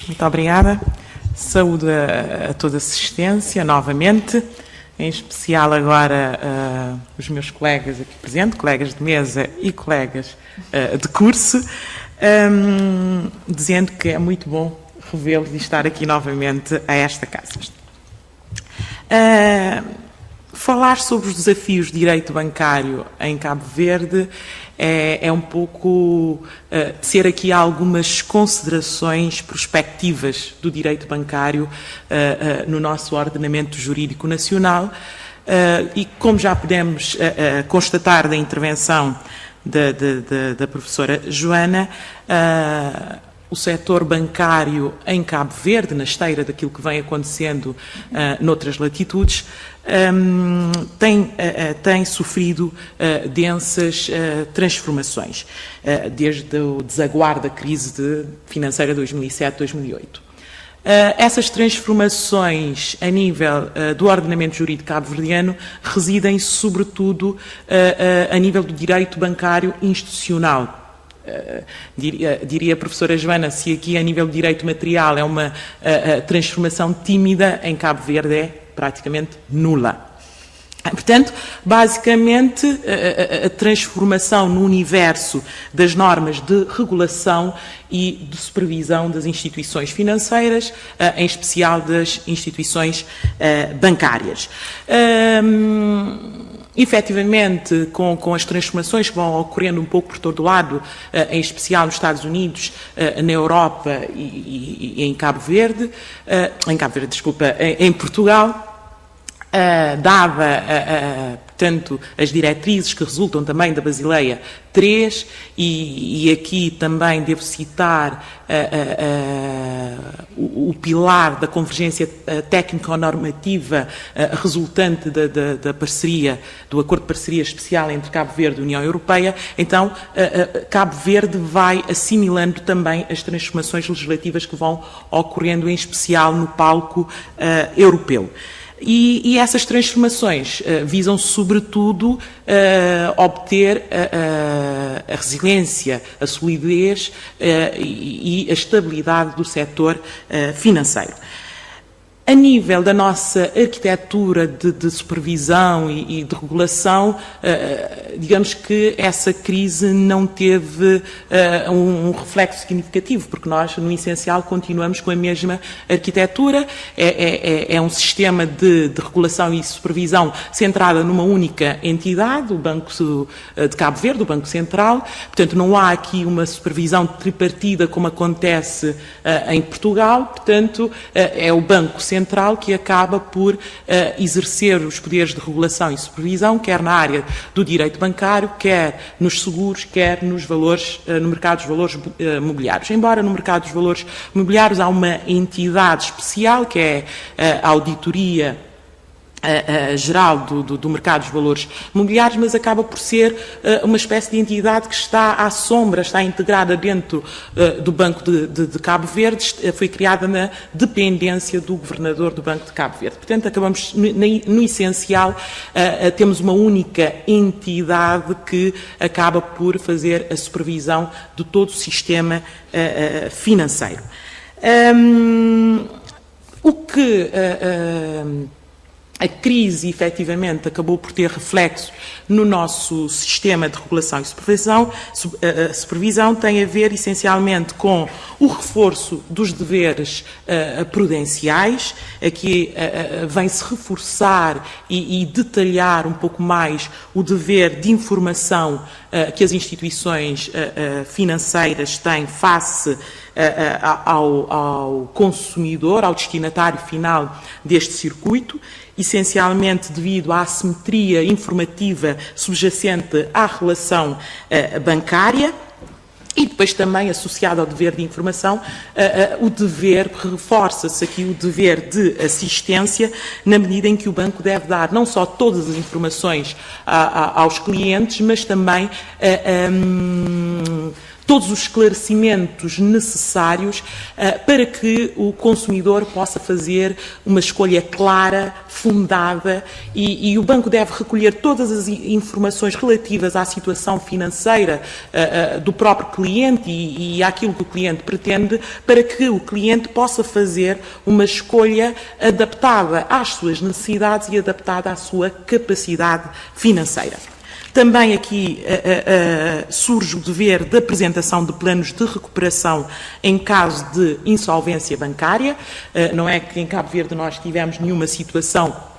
Muito obrigada. Saúde a toda a assistência, novamente, em especial agora os meus colegas aqui presentes, colegas de mesa e colegas de curso, dizendo que é muito bom revê-los e estar aqui novamente a esta casa. Falar sobre os desafios de direito bancário em Cabo Verde é um pouco ser aqui algumas considerações prospectivas do direito bancário no nosso ordenamento jurídico nacional e como já podemos constatar da intervenção da professora Joana, o setor bancário em Cabo Verde, na esteira daquilo que vem acontecendo noutras latitudes, tem sofrido densas transformações, desde o desaguar da crise financeira de 2007-2008. Essas transformações a nível do ordenamento jurídico cabo-verdiano residem sobretudo a nível do direito bancário institucional. Diria a professora Joana, se aqui a nível de direito material é uma transformação tímida, em Cabo Verde é praticamente nula. Portanto, basicamente, a transformação no universo das normas de regulação e de supervisão das instituições financeiras, em especial das instituições bancárias. Efetivamente, com as transformações que vão ocorrendo um pouco por todo o lado, em especial nos Estados Unidos, na Europa e em Cabo Verde, em Portugal, dada, portanto, as diretrizes que resultam também da Basileia III, e aqui também devo citar o pilar da convergência técnico-normativa resultante da parceria, do acordo de parceria especial entre Cabo Verde e União Europeia. Então, Cabo Verde vai assimilando também as transformações legislativas que vão ocorrendo, em especial no palco europeu. E essas transformações visam, sobretudo, obter a resiliência, a solidez e a estabilidade do setor financeiro. A nível da nossa arquitetura de supervisão e de regulação, digamos que essa crise não teve um reflexo significativo, porque nós, no essencial, continuamos com a mesma arquitetura. É um sistema de regulação e supervisão centrada numa única entidade, o Banco de Cabo Verde, o Banco Central. Portanto, não há aqui uma supervisão tripartida como acontece em Portugal. Portanto, é o Banco Central que acaba por exercer os poderes de regulação e supervisão, quer na área do direito bancário, quer nos seguros, quer nos valores, no mercado dos valores mobiliários. Embora no mercado dos valores mobiliários há uma entidade especial, que é a Auditoria Geral do mercado dos valores mobiliários, mas acaba por ser uma espécie de entidade que está à sombra, está integrada dentro do Banco de Cabo Verde, foi criada na dependência do governador do Banco de Cabo Verde. Portanto, acabamos, no essencial, temos uma única entidade que acaba por fazer a supervisão de todo o sistema financeiro. A crise, efetivamente, acabou por ter reflexo no nosso sistema de regulação e supervisão, tem a ver, essencialmente, com o reforço dos deveres prudenciais. Aqui vem-se reforçar e detalhar um pouco mais o dever de informação que as instituições financeiras têm face ao consumidor, ao destinatário final deste circuito, essencialmente devido à assimetria informativa subjacente à relação bancária. E depois também, associado ao dever de informação, o dever, reforça-se aqui o dever de assistência, na medida em que o banco deve dar não só todas as informações aos clientes, mas também todos os esclarecimentos necessários para que o consumidor possa fazer uma escolha clara, fundada, e o banco deve recolher todas as informações relativas à situação financeira do próprio cliente e àquilo que o cliente pretende, para que o cliente possa fazer uma escolha adaptada às suas necessidades e adaptada à sua capacidade financeira. Também aqui surge o dever de apresentação de planos de recuperação em caso de insolvência bancária. Não é que em Cabo Verde nós tivemos nenhuma situação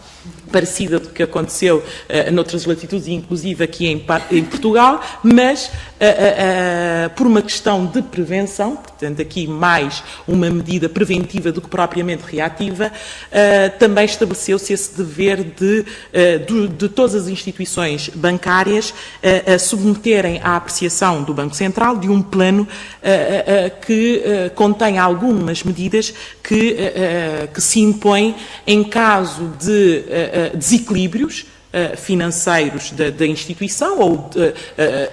parecida do que aconteceu noutras latitudes, inclusive aqui em Portugal, mas por uma questão de prevenção, portanto aqui mais uma medida preventiva do que propriamente reativa, também estabeleceu-se esse dever de todas as instituições bancárias submeterem à apreciação do Banco Central de um plano que contém algumas medidas que se impõem em caso de desequilíbrios financeiros da instituição ou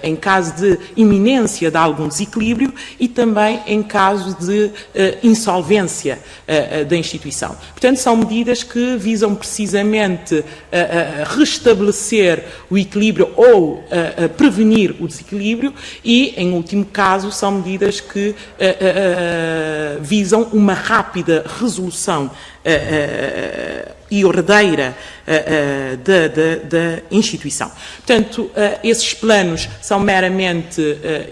em caso de iminência de algum desequilíbrio e também em caso de insolvência da instituição. Portanto, são medidas que visam precisamente restabelecer o equilíbrio ou prevenir o desequilíbrio e, em último caso, são medidas que visam uma rápida resolução e ordeira da instituição. Portanto, esses planos são meramente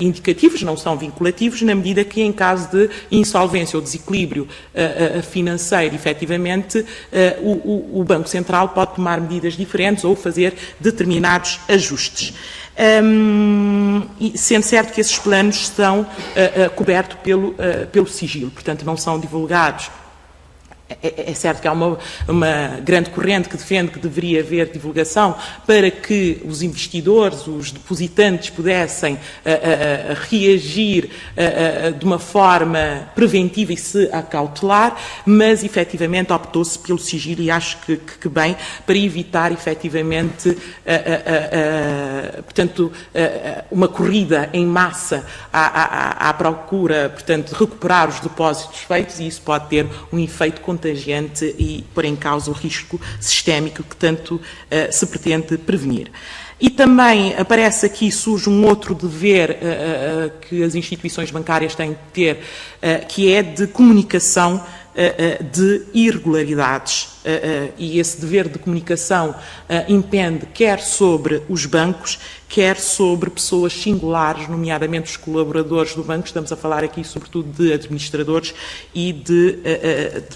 indicativos, não são vinculativos, na medida que, em caso de insolvência ou desequilíbrio financeiro, efetivamente, o Banco Central pode tomar medidas diferentes ou fazer determinados ajustes. Sendo certo que esses planos são cobertos pelo sigilo, portanto, não são divulgados. É certo que há uma grande corrente que defende que deveria haver divulgação para que os investidores, os depositantes pudessem reagir de uma forma preventiva e se acautelar, mas efetivamente optou-se pelo sigilo e acho que bem, para evitar efetivamente portanto, uma corrida em massa à procura, portanto, de recuperar os depósitos feitos, e isso pode ter um efeito contagiante e pôr em causa o risco sistémico que tanto se pretende prevenir. E também aparece aqui, surge um outro dever que as instituições bancárias têm de ter, que é de comunicação de irregularidades. E esse dever de comunicação impende quer sobre os bancos, quer sobre pessoas singulares, nomeadamente os colaboradores do banco. Estamos a falar aqui sobretudo de administradores e de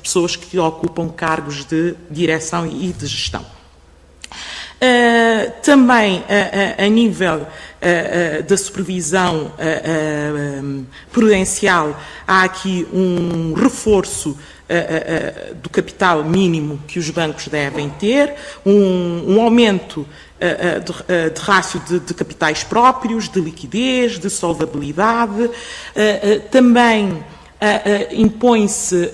pessoas que ocupam cargos de direção e de gestão. Também a nível da supervisão prudencial, há aqui um reforço do capital mínimo que os bancos devem ter, um aumento de rácio de capitais próprios, de liquidez, de solvabilidade, também impõe-se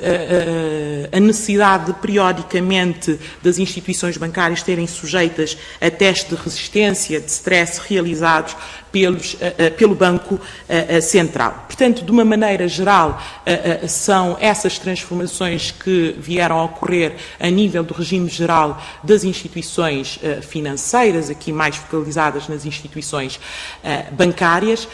a necessidade de, periodicamente, das instituições bancárias terem sujeitas a testes de resistência, de stress realizados pelo Banco Central. Portanto, de uma maneira geral, são essas transformações que vieram a ocorrer a nível do regime geral das instituições financeiras, aqui mais focalizadas nas instituições bancárias,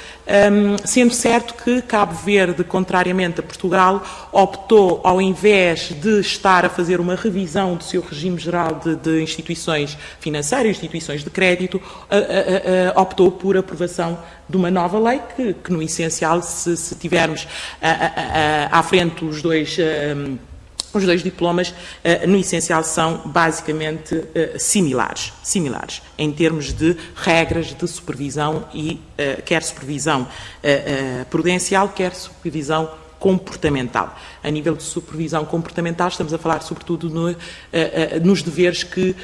sendo certo que Cabo Verde, contrariamente a Portugal, optou, ao invés de estar a fazer uma revisão do seu regime geral de instituições financeiras, instituições de crédito, optou por aprovação de uma nova lei que no essencial, se tivermos à frente os dois diplomas, no essencial, são basicamente similares, em termos de regras de supervisão, e quer supervisão prudencial, quer supervisão comportamental. A nível de supervisão comportamental, estamos a falar sobretudo nos deveres que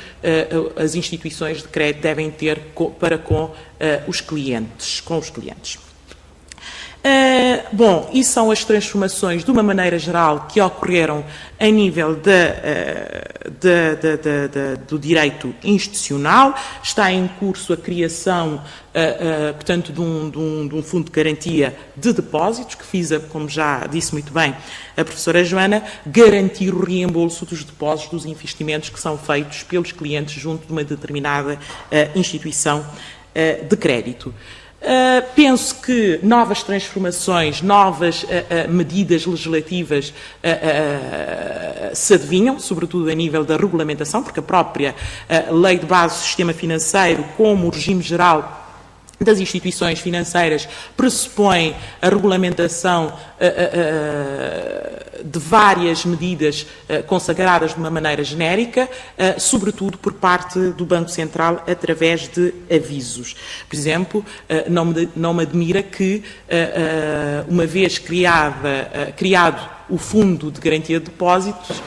as instituições de crédito devem ter para com os clientes. Bom, e são as transformações, de uma maneira geral, que ocorreram a nível do direito institucional. Está em curso a criação, portanto, de um fundo de garantia de depósitos, que visa, como já disse muito bem a professora Joana, garantir o reembolso dos depósitos dos investimentos que são feitos pelos clientes junto de uma determinada instituição de crédito. Penso que novas transformações, novas medidas legislativas se adivinham, sobretudo a nível da regulamentação, porque a própria Lei de Base do Sistema Financeiro, como o regime geral das instituições financeiras, pressupõe a regulamentação de várias medidas consagradas de uma maneira genérica, sobretudo por parte do Banco Central, através de avisos. Por exemplo, não me admira que, uma vez criado o Fundo de Garantia de Depósitos,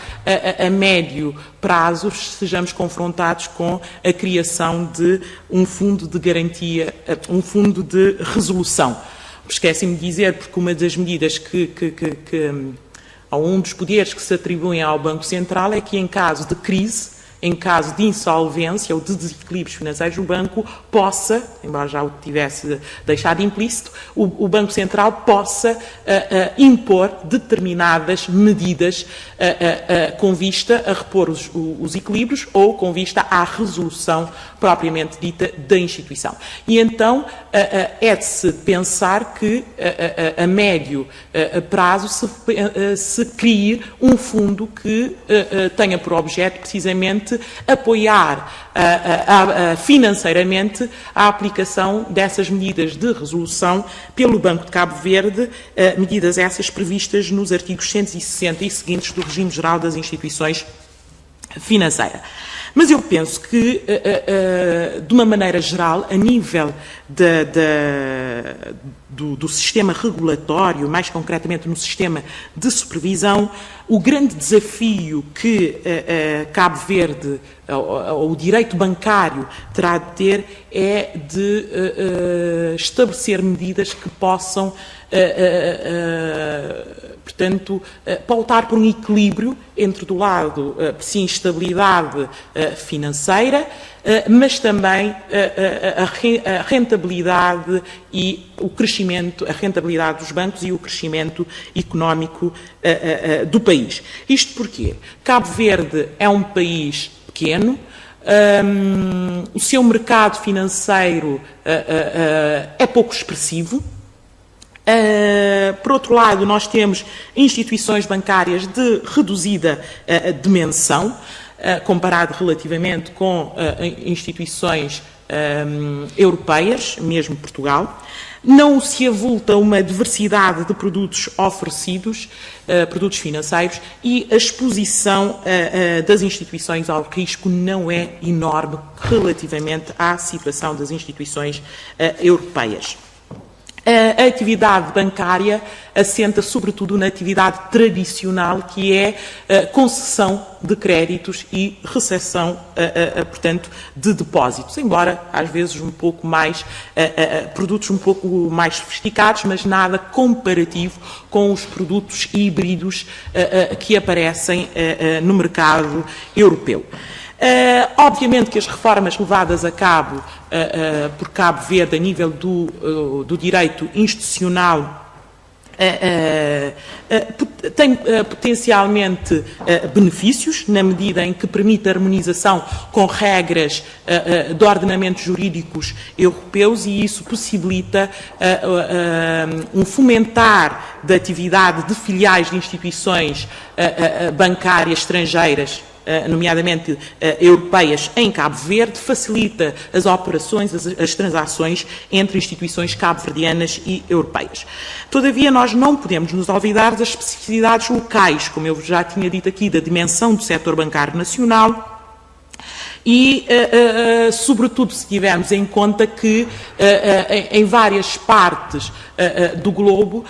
a médio prazo sejamos confrontados com a criação de um fundo de garantia, um fundo de resolução. Esqueci-me de dizer, porque uma das medidas ou um dos poderes que se atribuem ao Banco Central é que, em caso de crise, em caso de insolvência ou de desequilíbrios financeiros, o banco possa, embora já o tivesse deixado implícito, o Banco Central possa impor determinadas medidas com vista a repor os equilíbrios ou com vista à resolução propriamente dita da instituição. E então é de se pensar que a médio prazo se crie um fundo que tenha por objeto precisamente apoiar financeiramente a aplicação dessas medidas de resolução pelo Banco de Cabo Verde, medidas essas previstas nos artigos 160 e seguintes do regime geral das instituições financeiras. Mas eu penso que, de uma maneira geral, a nível do sistema regulatório, mais concretamente no sistema de supervisão, o grande desafio que Cabo Verde, ou o direito bancário, terá de ter é de estabelecer medidas que possam, portanto, pautar por um equilíbrio entre, do lado, sim, estabilidade financeira, mas também a rentabilidade e o crescimento, a rentabilidade dos bancos e o crescimento económico do país. Isto porque Cabo Verde é um país pequeno, o seu mercado financeiro é pouco expressivo. Por outro lado, nós temos instituições bancárias de reduzida dimensão, comparado relativamente com instituições europeias, mesmo Portugal. Não se avulta uma diversidade de produtos oferecidos, produtos financeiros, e a exposição das instituições ao risco não é enorme relativamente à situação das instituições europeias. A atividade bancária assenta sobretudo na atividade tradicional, que é a concessão de créditos e recepção, portanto, de depósitos, embora às vezes um pouco mais, produtos um pouco mais sofisticados, mas nada comparativo com os produtos híbridos que aparecem no mercado europeu. Obviamente que as reformas levadas a cabo por Cabo Verde a nível do direito institucional tem potencialmente benefícios, na medida em que permite a harmonização com regras de ordenamentos jurídicos europeus, e isso possibilita um fomentar da atividade de filiais de instituições bancárias estrangeiras, nomeadamente europeias, em Cabo Verde, facilita as operações, as transações entre instituições cabo-verdianas e europeias. Todavia, nós não podemos nos olvidar das especificidades locais, como eu já tinha dito aqui, da dimensão do setor bancário nacional, e, sobretudo, se tivermos em conta que em várias partes do globo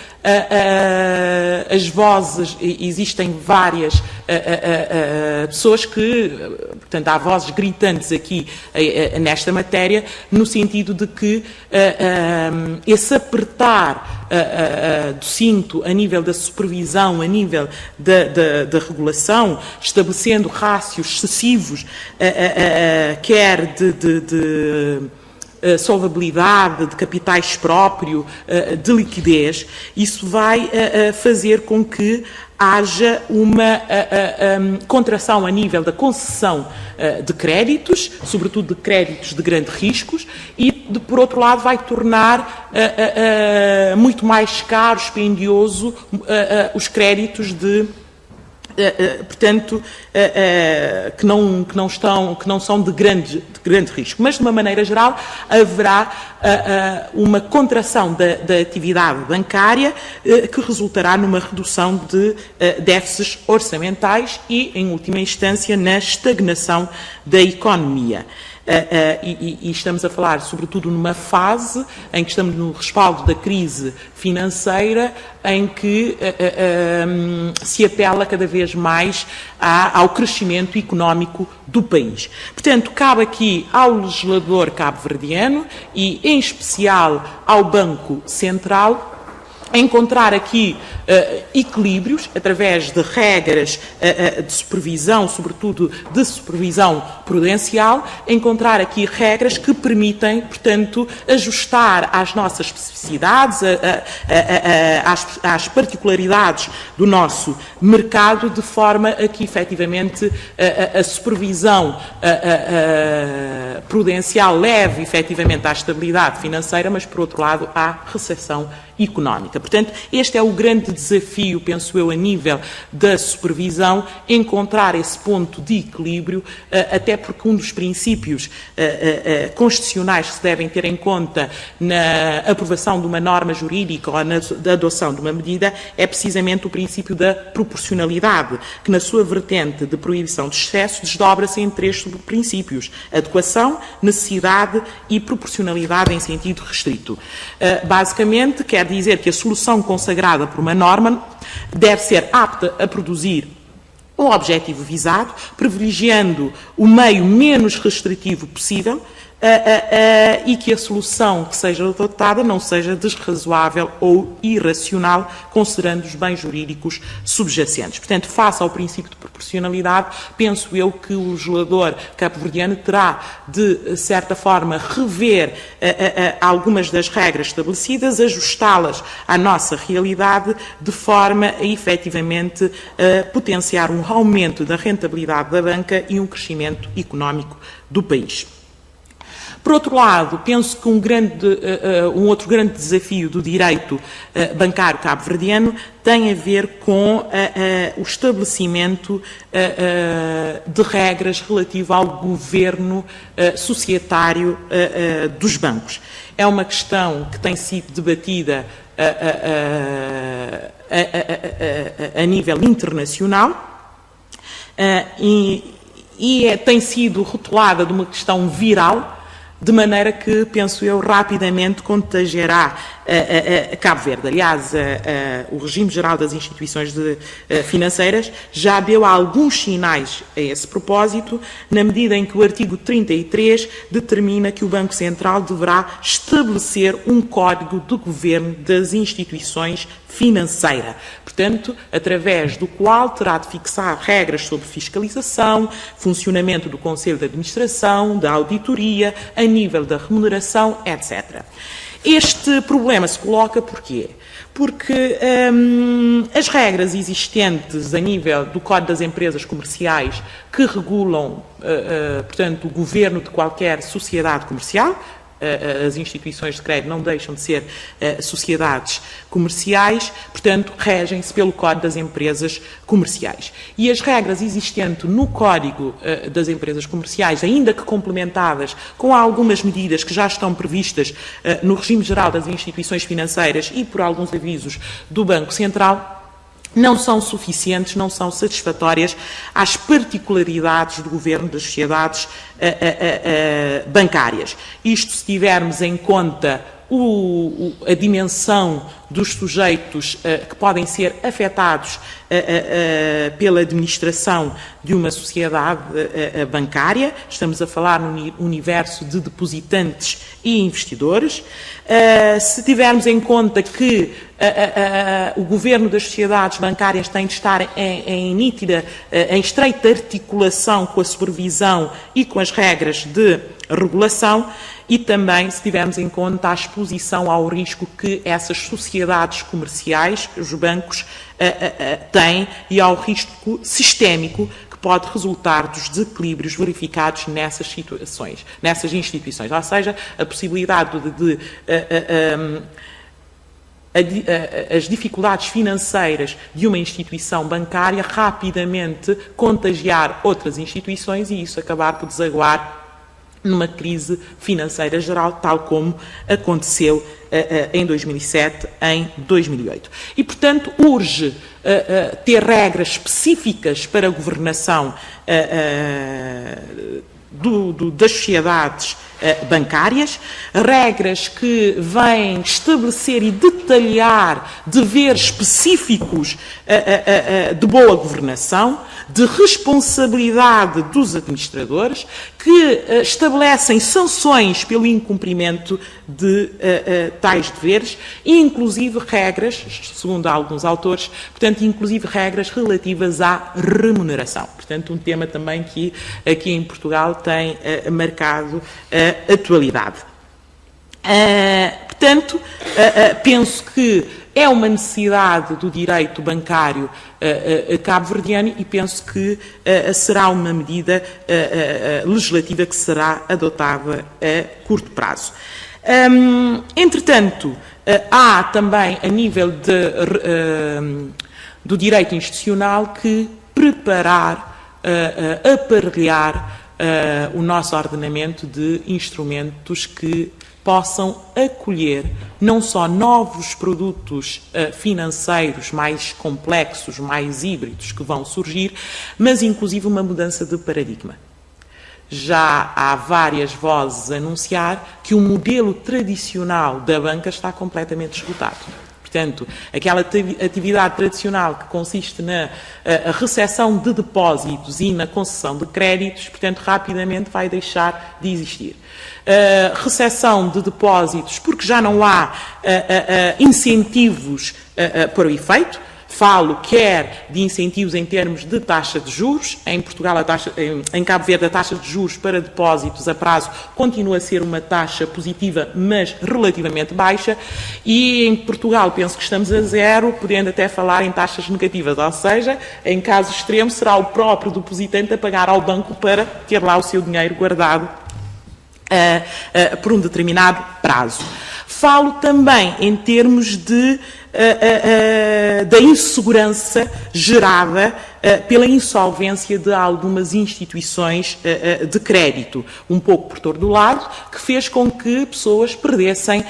as vozes, existem várias pessoas que, portanto, há vozes gritantes aqui nesta matéria, no sentido de que esse apertar do cinto a nível da supervisão, a nível da regulação, estabelecendo rácios excessivos, quer de solvabilidade, de capitais próprio, de liquidez, isso vai fazer com que haja uma contração a nível da concessão de créditos, sobretudo de créditos de grandes riscos, e, por outro lado, vai tornar muito mais caro, dispendioso, os créditos portanto, que não são de grande risco. Mas, de uma maneira geral, haverá uma contração da atividade bancária que resultará numa redução de déficits orçamentais e, em última instância, na estagnação da economia. E estamos a falar, sobretudo, numa fase em que estamos no respaldo da crise financeira, em que se apela cada vez mais ao crescimento económico do país. Portanto, cabe aqui ao legislador cabo-verdiano e, em especial, ao Banco Central, encontrar aqui equilíbrios através de regras de supervisão, sobretudo de supervisão prudencial, encontrar aqui regras que permitem, portanto, ajustar às nossas especificidades, às particularidades do nosso mercado, de forma a que, efetivamente, a supervisão prudencial leve, efetivamente, à estabilidade financeira, mas, por outro lado, à recessão económica. Portanto, este é o grande desafio, penso eu, a nível da supervisão, encontrar esse ponto de equilíbrio, até porque um dos princípios constitucionais que se devem ter em conta na aprovação de uma norma jurídica ou na adoção de uma medida é precisamente o princípio da proporcionalidade, que na sua vertente de proibição de excesso desdobra-se em 3 subprincípios: adequação, necessidade e proporcionalidade em sentido restrito. Basicamente, quer dizer que a solução consagrada por uma norma deve ser apta a produzir o objetivo visado, privilegiando o meio menos restritivo possível, e que a solução que seja adotada não seja desrazoável ou irracional, considerando os bens jurídicos subjacentes. Portanto, face ao princípio de proporcionalidade, penso eu que o legislador cabo-verdiano terá de certa forma, rever algumas das regras estabelecidas, ajustá-las à nossa realidade, de forma a, efetivamente, potenciar um aumento da rentabilidade da banca e um crescimento económico do país. Por outro lado, penso que um outro grande desafio do direito bancário cabo-verdiano tem a ver com o estabelecimento de regras relativo ao governo societário dos bancos. É uma questão que tem sido debatida a nível internacional e tem sido rotulada de uma questão viral, de maneira que, penso eu, rapidamente contagiará Cabo Verde. Aliás, o regime geral das instituições financeiras já deu alguns sinais a esse propósito, na medida em que o artigo 33 determina que o Banco Central deverá estabelecer um código de governo das instituições financeiras, portanto, através do qual terá de fixar regras sobre fiscalização, funcionamento do Conselho de Administração, da auditoria, a nível da remuneração, etc. Este problema se coloca porquê? Porque as regras existentes a nível do Código das Empresas Comerciais que regulam, portanto, o governo de qualquer sociedade comercial, as instituições de crédito não deixam de ser sociedades comerciais, portanto, regem-se pelo Código das Empresas Comerciais. E as regras existentes no Código das Empresas Comerciais, ainda que complementadas com algumas medidas que já estão previstas no regime geral das instituições financeiras e por alguns avisos do Banco Central, não são suficientes, não são satisfatórias às particularidades do governo das sociedades bancárias. Isto se tivermos em conta a dimensão dos sujeitos que podem ser afetados pela administração de uma sociedade bancária. Estamos a falar no universo de depositantes e investidores. Se tivermos em conta que o governo das sociedades bancárias tem de estar em estreita articulação com a supervisão e com as regras de regulação, e também se tivermos em conta a exposição ao risco que essas sociedades comerciais, os bancos, têm, e ao risco sistémico que pode resultar dos desequilíbrios verificados nessas situações, nessas instituições, ou seja, a possibilidade de as dificuldades financeiras de uma instituição bancária rapidamente contagiar outras instituições e isso acabar por desaguar numa crise financeira geral, tal como aconteceu em 2007, em 2008. E, portanto, urge ter regras específicas para a governação das sociedades bancárias, regras que vêm estabelecer e detalhar deveres específicos de boa governação, de responsabilidade dos administradores, que estabelecem sanções pelo incumprimento de tais deveres e, inclusive, regras, segundo alguns autores, portanto, inclusive regras relativas à remuneração. Portanto, um tema também que aqui em Portugal tem marcado a atualidade. Portanto, penso que é uma necessidade do direito bancário cabo-verdiano e penso que será uma medida legislativa que será adotada a curto prazo. Entretanto, há também, a nível do direito institucional, que preparar, aparelhar o nosso ordenamento de instrumentos que possam acolher não só novos produtos financeiros mais complexos, mais híbridos que vão surgir, mas inclusive uma mudança de paradigma. Já há várias vozes a anunciar que o modelo tradicional da banca está completamente esgotado. Portanto, aquela atividade tradicional que consiste na recepção de depósitos e na concessão de créditos, portanto, rapidamente vai deixar de existir. Recepção de depósitos, porque já não há incentivos para o efeito. Falo quer de incentivos em termos de taxa de juros. Em Portugal, em Cabo Verde, a taxa de juros para depósitos a prazo continua a ser uma taxa positiva, mas relativamente baixa. E em Portugal, penso que estamos a zero, podendo até falar em taxas negativas. Ou seja, em caso extremo, será o próprio depositante a pagar ao banco para ter lá o seu dinheiro guardado por um determinado prazo. Falo também em termos da insegurança gerada pela insolvência de algumas instituições de crédito, um pouco por todo o lado, que fez com que pessoas perdessem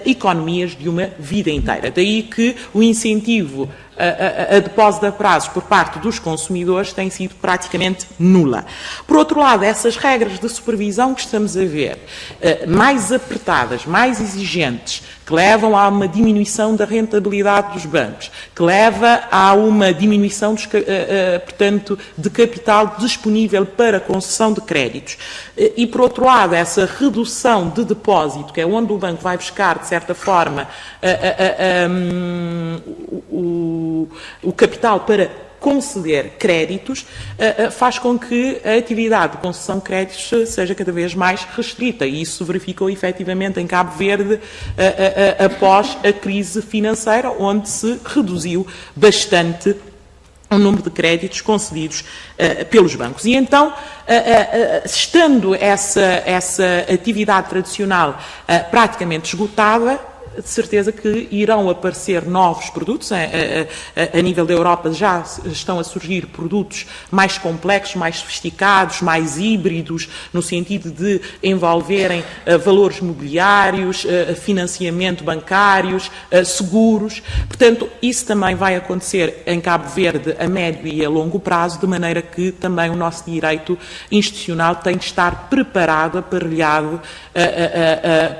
economias de uma vida inteira. Daí que o incentivo a depósito a prazo por parte dos consumidores tem sido praticamente nula. Por outro lado, essas regras de supervisão que estamos a ver, mais apertadas, mais exigentes, que levam a uma diminuição da rentabilidade dos bancos, que leva a uma diminuição, portanto, de capital disponível para concessão de créditos. E, por outro lado, essa redução de depósito, que é onde o banco vai buscar, de certa forma, o capital para conceder créditos, faz com que a atividade de concessão de créditos seja cada vez mais restrita. E isso se verificou efetivamente em Cabo Verde após a crise financeira, onde se reduziu bastante o número de créditos concedidos pelos bancos. E então, estando essa atividade tradicional praticamente esgotada, de certeza que irão aparecer novos produtos. A nível da Europa já estão a surgir produtos mais complexos, mais sofisticados, mais híbridos, no sentido de envolverem valores mobiliários, financiamento bancários, seguros. Portanto, isso também vai acontecer em Cabo Verde a médio e a longo prazo, de maneira que também o nosso direito institucional tem de estar preparado, aparelhado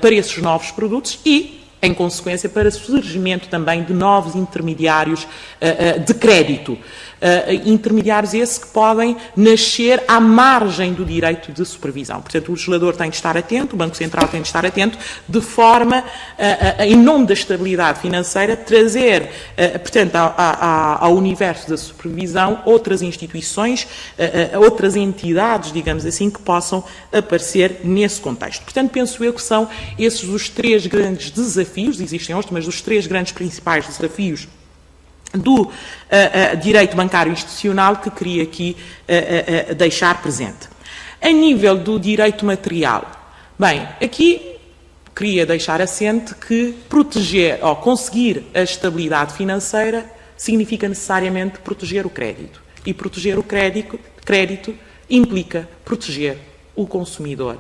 para esses novos produtos e, em consequência, para o surgimento também de novos intermediários de crédito. Intermediários esses que podem nascer à margem do direito de supervisão. Portanto, o legislador tem de estar atento, o Banco Central tem de estar atento, de forma, em nome da estabilidade financeira, trazer, portanto, ao universo da supervisão outras instituições, outras entidades, digamos assim, que possam aparecer nesse contexto. Portanto, penso eu que são esses os três grandes desafios, existem outros, mas os três grandes principais desafios do direito bancário institucional que queria aqui deixar presente. A nível do direito material, bem, aqui queria deixar assente que proteger ou conseguir a estabilidade financeira significa necessariamente proteger o crédito. E proteger o crédito implica proteger o consumidor,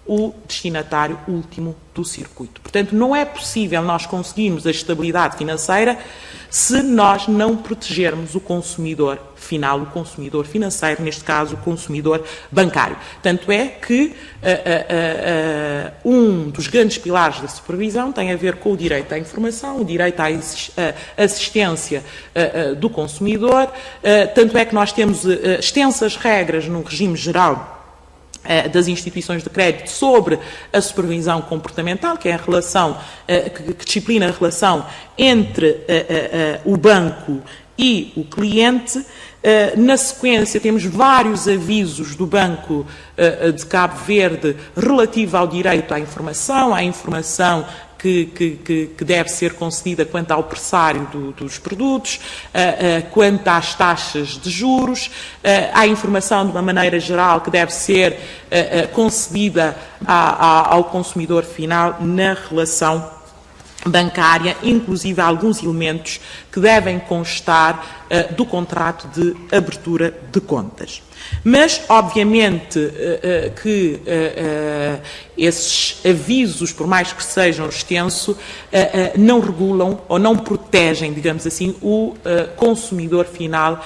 o destinatário último do circuito. Portanto, não é possível nós conseguirmos a estabilidade financeira se nós não protegermos o consumidor final, o consumidor financeiro, neste caso o consumidor bancário. Tanto é que um dos grandes pilares da supervisão tem a ver com o direito à informação, o direito à assistência do consumidor, tanto é que nós temos extensas regras no regime geral das instituições de crédito sobre a supervisão comportamental, que é a relação, que disciplina a relação entre o banco e o cliente. Na sequência, temos vários avisos do Banco de Cabo Verde relativo ao direito à informação que deve ser concedida quanto ao pressário dos produtos, quanto às taxas de juros, à informação de uma maneira geral que deve ser concedida ao consumidor final na relação bancária, inclusive alguns elementos que devem constar do contrato de abertura de contas. Mas, obviamente, que esses avisos, por mais que sejam extensos, não regulam ou não protegem, digamos assim, o consumidor final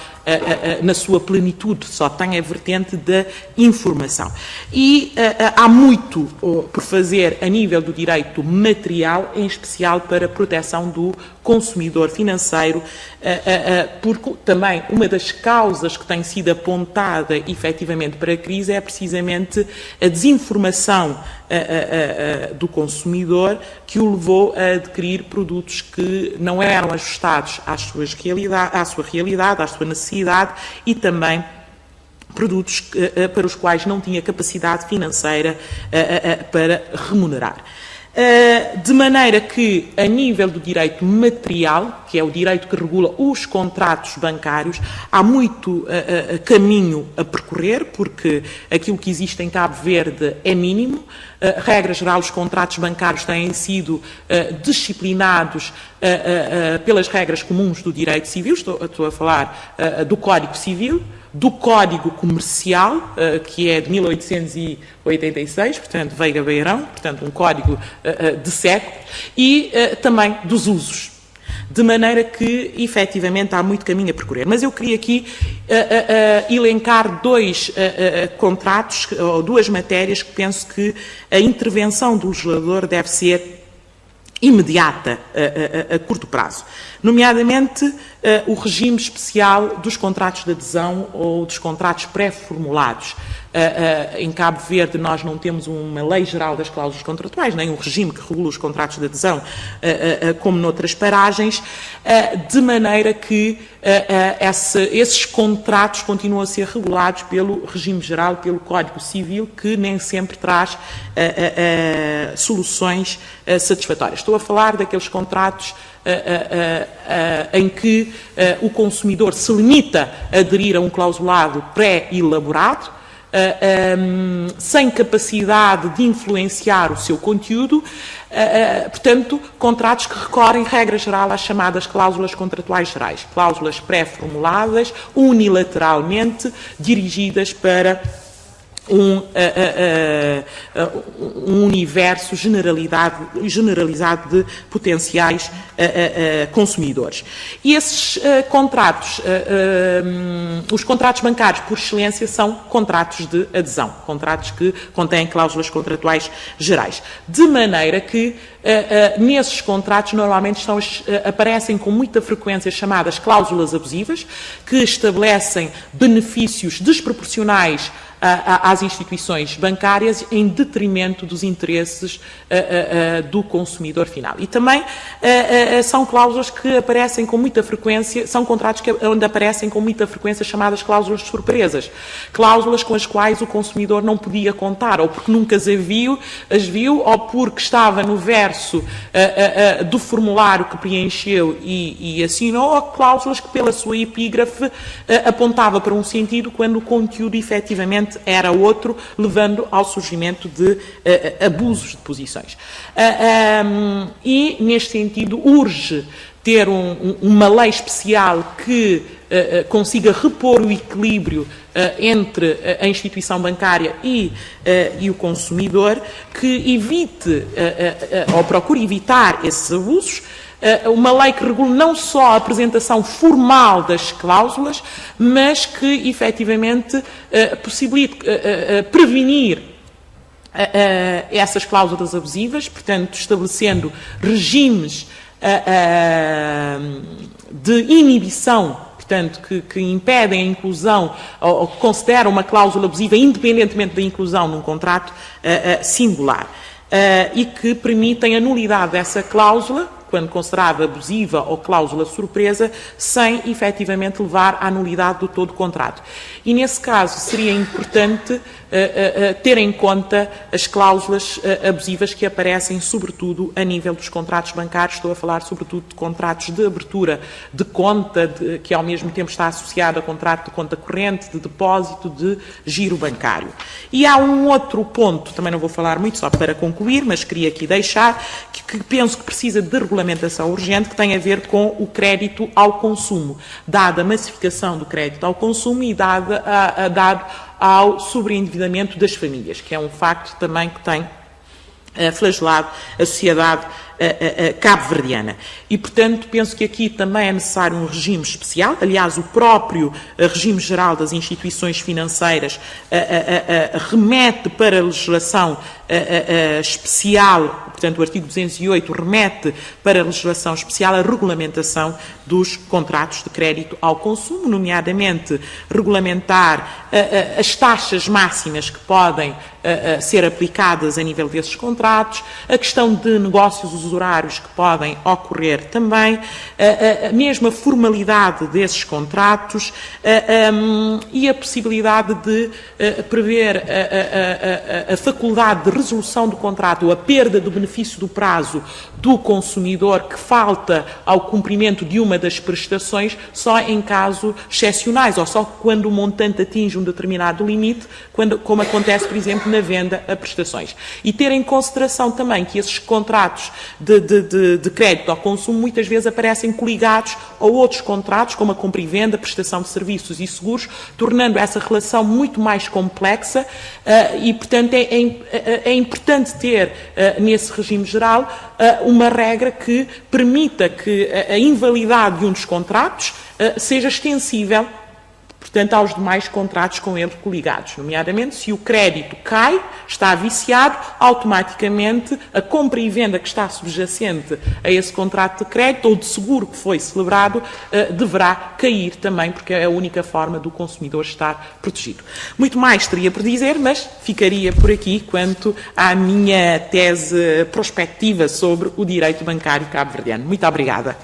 na sua plenitude, só tem a vertente da informação. E há muito por fazer a nível do direito material, em especial para a proteção do consumidor financeiro, porque também uma das causas que tem sido apontada efetivamente para a crise é precisamente a desinformação do consumidor que o levou a adquirir produtos que não eram ajustados à sua realidade, à sua necessidade e também produtos para os quais não tinha capacidade financeira para remunerar. De maneira que, a nível do direito material, que é o direito que regula os contratos bancários, há muito caminho a percorrer, porque aquilo que existe em Cabo Verde é mínimo. Regra geral, os contratos bancários têm sido disciplinados pelas regras comuns do direito civil, estou a falar do Código Civil, do Código Comercial, que é de 1886, portanto, Veiga Beirão, portanto, um código de século, e também dos usos. De maneira que, efetivamente, há muito caminho a percorrer. Mas eu queria aqui elencar dois contratos, ou duas matérias, que penso que a intervenção do legislador deve ser imediata, a curto prazo. Nomeadamente, o regime especial dos contratos de adesão ou dos contratos pré-formulados. Em Cabo Verde nós não temos uma lei geral das cláusulas contratuais, nem um regime que regula os contratos de adesão, como noutras paragens, de maneira que esses contratos continuam a ser regulados pelo regime geral, pelo Código Civil, que nem sempre traz soluções satisfatórias. Estou a falar daqueles contratos em que o consumidor se limita a aderir a um clausulado pré-elaborado, sem capacidade de influenciar o seu conteúdo, portanto, contratos que recorrem, regra geral, às chamadas cláusulas contratuais gerais, cláusulas pré-formuladas, unilateralmente dirigidas para um universo generalizado de potenciais consumidores. E esses contratos, os contratos bancários, por excelência, são contratos de adesão, contratos que contêm cláusulas contratuais gerais. De maneira que, nesses contratos, normalmente aparecem com muita frequência chamadas cláusulas abusivas, que estabelecem benefícios desproporcionais às instituições bancárias em detrimento dos interesses do consumidor final. E também são cláusulas que aparecem com muita frequência, são contratos onde aparecem com muita frequência chamadas cláusulas de surpresas, cláusulas com as quais o consumidor não podia contar, ou porque nunca as viu, ou porque estava no verso do formulário que preencheu e assinou, ou cláusulas que pela sua epígrafe apontava para um sentido quando o conteúdo efetivamente era outro, levando ao surgimento de abusos de posições. E, neste sentido, urge ter uma lei especial que consiga repor o equilíbrio entre a instituição bancária e o consumidor, que evite ou procure evitar esses abusos. Uma lei que regule não só a apresentação formal das cláusulas, mas que efetivamente possibilite prevenir essas cláusulas abusivas, portanto, estabelecendo regimes de inibição, portanto, que impedem a inclusão ou que consideram uma cláusula abusiva independentemente da inclusão num contrato singular, e que permitem a nulidade dessa cláusula quando considerada abusiva ou cláusula surpresa, sem efetivamente levar à nulidade do todo o contrato. E nesse caso seria importante ter em conta as cláusulas abusivas que aparecem sobretudo a nível dos contratos bancários. Estou a falar sobretudo de contratos de abertura de conta, que ao mesmo tempo está associado a contrato de conta corrente, de depósito, de giro bancário. E há um outro ponto, também não vou falar muito, só para concluir, mas queria aqui deixar, que penso que precisa de regulamentação urgente, que tem a ver com o crédito ao consumo, dada a massificação do crédito ao consumo e dado ao sobreendividamento das famílias, que é um facto também que tem flagelado a sociedade cabo-verdiana. E, portanto, penso que aqui também é necessário um regime especial. Aliás, o próprio regime geral das instituições financeiras remete para a legislação especial, portanto, o artigo 208 remete para a legislação especial a regulamentação dos contratos de crédito ao consumo, nomeadamente regulamentar as taxas máximas que podem ser aplicadas a nível desses contratos, a questão de negócios usurários que podem ocorrer também, mesmo a formalidade desses contratos e a possibilidade de prever a faculdade de resolução do contrato ou a perda do benefício do prazo do consumidor que falta ao cumprimento de uma das prestações só em casos excepcionais ou só quando o montante atinge um determinado limite, como acontece, por exemplo, na venda a prestações. E ter em consideração também que esses contratos de crédito ao consumo muitas vezes aparecem coligados a outros contratos, como a compra e venda, prestação de serviços e seguros, tornando essa relação muito mais complexa e, portanto, é importante ter nesse regime geral uma regra que permita que a invalidade de um dos contratos seja extensível, portanto, aos demais contratos com ele coligados. Nomeadamente, se o crédito cai, está viciado, automaticamente a compra e venda que está subjacente a esse contrato de crédito ou de seguro que foi celebrado deverá cair também, porque é a única forma do consumidor estar protegido. Muito mais teria por dizer, mas ficaria por aqui quanto à minha tese prospectiva sobre o direito bancário cabo-verdiano. Muito obrigada.